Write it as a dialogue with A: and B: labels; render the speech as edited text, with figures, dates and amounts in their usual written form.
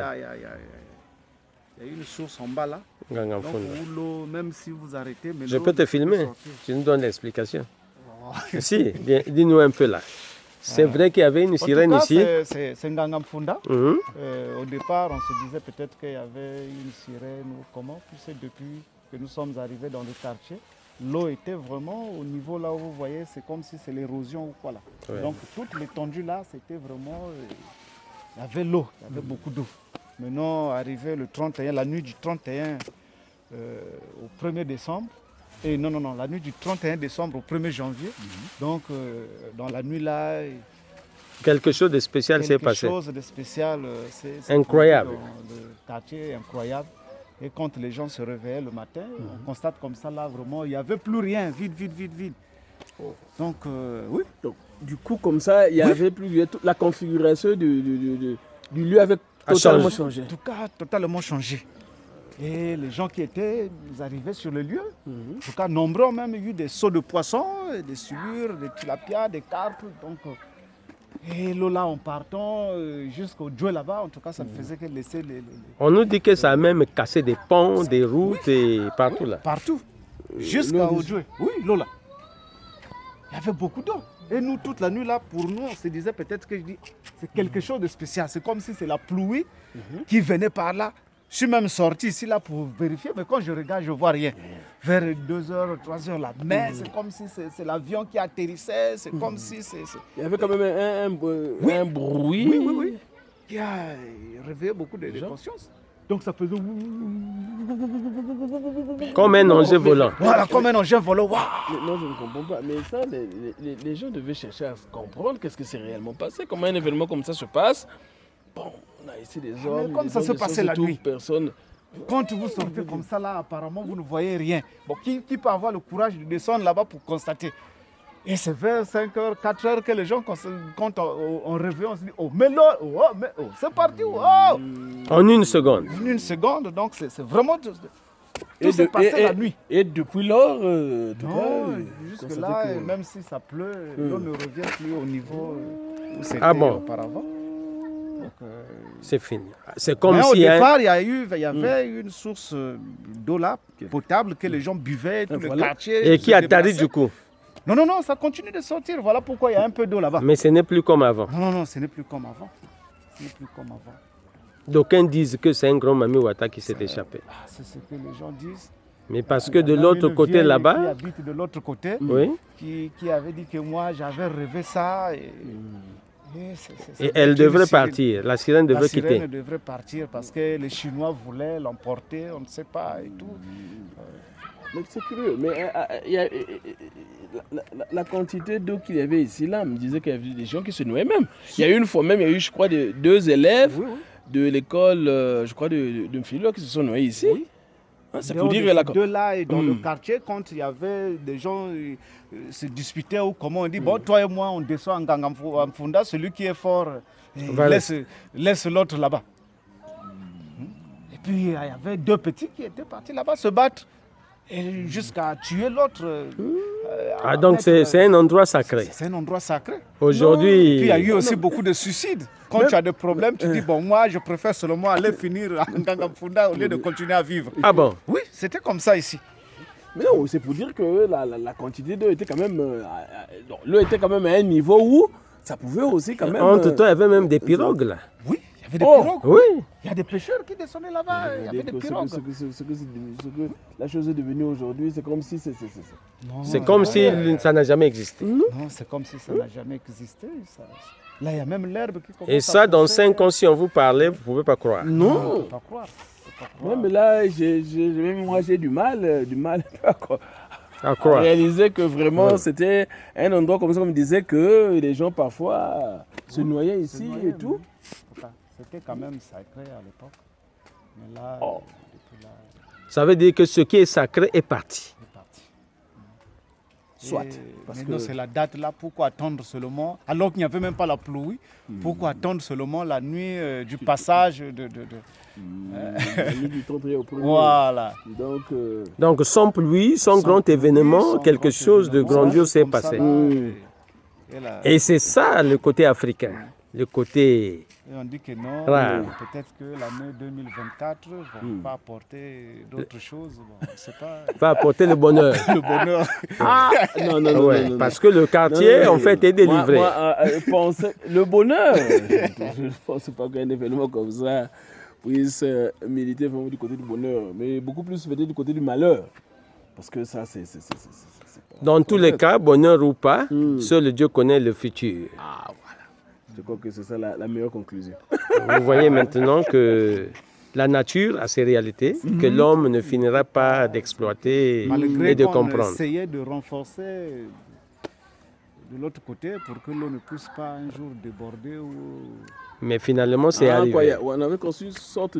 A: Il y a une source en bas là. Donc, où l'eau, même si vous arrêtez... Mais
B: je peux te filmer, tu nous donnes l'explication. Si, dis-nous un peu là. C'est vrai qu'il y avait une sirène ici.
A: C'est Ngangamfunda. Au départ, on se disait peut-être qu'il y avait une sirène ou comment. Puis c'est depuis que nous sommes arrivés dans le quartier. L'eau était vraiment au niveau là où vous voyez, c'est comme si c'est l'érosion ou quoi là. Ouais. Donc toute l'étendue là, c'était vraiment... il y avait l'eau, il y avait beaucoup d'eau. Maintenant, arrivé le 31, la nuit du 31 au 1er décembre, et non, la nuit du 31 décembre au 1er janvier, donc dans la nuit là...
B: Quelque chose de spécial s'est passé.
A: Quelque chose de spécial, c'est
B: incroyable.
A: Le quartier incroyable. Et quand les gens se réveillaient le matin, on constate comme ça là, vraiment, il n'y avait plus rien, vide. Oh. Donc, oui.
C: Donc, du coup, comme ça, il n'y avait plus rien. Toute la configuration du lieu avait totalement changé.
A: En tout cas, totalement changé. Et les gens qui étaient, ils arrivaient sur le lieu. En tout cas, nombreux ont même eu des seaux de poissons, des silures, des tilapias, des carpes. Donc, et l'eau là, en partant jusqu'au Djoué là-bas, en tout cas, ça ne faisait que laisser les...
B: On nous dit que ça a même cassé des ponts, des routes et partout là.
A: Partout. Jusqu'au Djoué. Oui, l'eau là. Il y avait beaucoup d'eau. Et nous, toute la nuit là, pour nous, on se disait peut-être que c'est quelque chose de spécial. C'est comme si c'est la pluie qui venait par là. Je suis même sorti ici là pour vérifier, mais quand je regarde, je ne vois rien. Vers 2h, 3h, la mer, c'est comme si c'est l'avion qui atterrissait, c'est comme si c'est...
C: Il y avait quand même un bruit.
A: Oui, qui a réveillé beaucoup de conscience. Donc ça faisait...
B: Comme un engin volant.
A: Voilà, comme un engin volant.
C: Non, je ne comprends pas. Mais ça, les gens devaient chercher à comprendre qu'est-ce qui s'est réellement passé. Comment un événement comme ça se passe. Bon, on a ici des hommes.
A: Mais comme ça se passait la nuit.
C: Personne.
A: Quand vous sortez comme ça là, apparemment vous ne voyez rien. Bon, qui peut avoir le courage de descendre là-bas pour constater? Et c'est vers 5h, 4h que les gens, quand on revient, on se dit, oh, mais là, c'est parti, oh.
B: En une seconde.
A: En une seconde, donc c'est vraiment... Tout s'est passé la nuit.
C: Et depuis lors,
A: jusque là, même si ça pleut, l'eau ne revient plus au niveau où c'était auparavant.
B: C'est fini. C'est comme
A: mais
B: si...
A: au départ, il y avait une source d'eau là, potable, que les gens buvaient, tout le quartier.
B: Et qui a tari du coup?
A: Non, ça continue de sortir. Voilà pourquoi il y a un peu d'eau là-bas.
B: Mais ce n'est plus comme avant.
A: Non, ce n'est plus comme avant.
B: D'aucuns disent que c'est un grand Mami Wata qui s'est échappé.
A: C'est ce que les gens disent.
B: Mais parce que de l'autre côté là-bas...
A: Qui habite de l'autre côté, qui avait dit que moi j'avais rêvé ça. Et
B: elle devrait partir, la sirène devrait quitter.
A: La sirène devrait partir parce que les Chinois voulaient l'emporter, on ne sait pas et tout.
C: Mais c'est curieux, mais la quantité d'eau qu'il y avait ici, là, me disait qu'il y avait des gens qui se noyaient même. Il y a eu une fois même, il y a eu, je crois, 2 élèves de l'école, je crois, de Mfilo qui se sont noyés ici. Oui.
A: C'est pour dire que de là et dans le quartier, quand il y avait des gens se disputaient ou comment on dit, bon, toi et moi, on descend en Ngangamfunda, celui qui est fort, laisse l'autre là-bas. Et puis, il y avait 2 petits qui étaient partis là-bas se battre jusqu'à tuer l'autre.
B: Donc c'est un endroit sacré.
A: C'est un endroit sacré.
B: Aujourd'hui...
A: Et puis il y a eu aussi beaucoup de suicides. Quand tu as des problèmes, tu dis, bon, moi, je préfère seulement aller finir en Ngangamfunda au lieu de continuer à vivre.
B: Ah bon?
A: Oui, c'était comme ça ici.
C: Mais non, c'est pour dire que la quantité d'eau était quand même... l'eau était quand même à un niveau où ça pouvait aussi quand même...
B: Entre temps, il y avait même des pirogues là.
A: Oui. Il y avait des pirogues.
B: Oui.
A: Il y a des pêcheurs qui descendaient là-bas. Il y avait des pirogues.
C: Ce que la chose est devenue aujourd'hui, c'est comme si
B: c'est comme si ça n'a jamais existé.
A: Non, c'est comme si ça n'a jamais existé. Là, il y a même l'herbe qui commence.
B: Et ça, dans 5 ans, si on vous parlait, vous ne pouvez pas croire.
C: Non.
A: On ne peut pas croire.
C: Même là, moi, j'ai du mal à réaliser que vraiment c'était un endroit comme ça, comme disait que les gens parfois se noyaient ici et tout.
A: C'était quand même sacré à l'époque. Mais là, depuis là...
B: Ça veut dire que ce qui est sacré est parti.
A: Soit. Maintenant, c'est la date là. Pourquoi attendre seulement, alors qu'il n'y avait même pas la pluie, pourquoi attendre seulement la nuit du passage
C: la nuit du 31 au 1er.
A: Voilà.
B: Donc sans pluie, sans grand événement, quelque chose de grandiose s'est passé. Et c'est ça le côté africain. le côté
A: Et on dit que non,
B: rare.
A: peut-être que l'année 2024 va apporter d'autres choses. Bon, on sait pas.
B: Va apporter le bonheur.
A: Le bonheur.
C: Non,
B: parce que le quartier, en fait, est délivré.
C: Le bonheur, je ne pense pas qu'un événement comme ça puisse militer vraiment du côté du bonheur, mais beaucoup plus peut-être du côté du malheur. Parce que ça, c'est
B: dans tous les cas, bonheur ou pas, seul Dieu connaît le futur.
C: Ah, voilà. Je crois que c'est ça la meilleure conclusion.
B: Vous voyez maintenant que la nature a ses réalités, que l'homme ne finira pas d'exploiter et de comprendre.
A: On essayait de renforcer de l'autre côté pour que l'eau ne puisse pas un jour déborder.
B: Mais finalement, c'est arrivé.
C: On avait construit une sorte de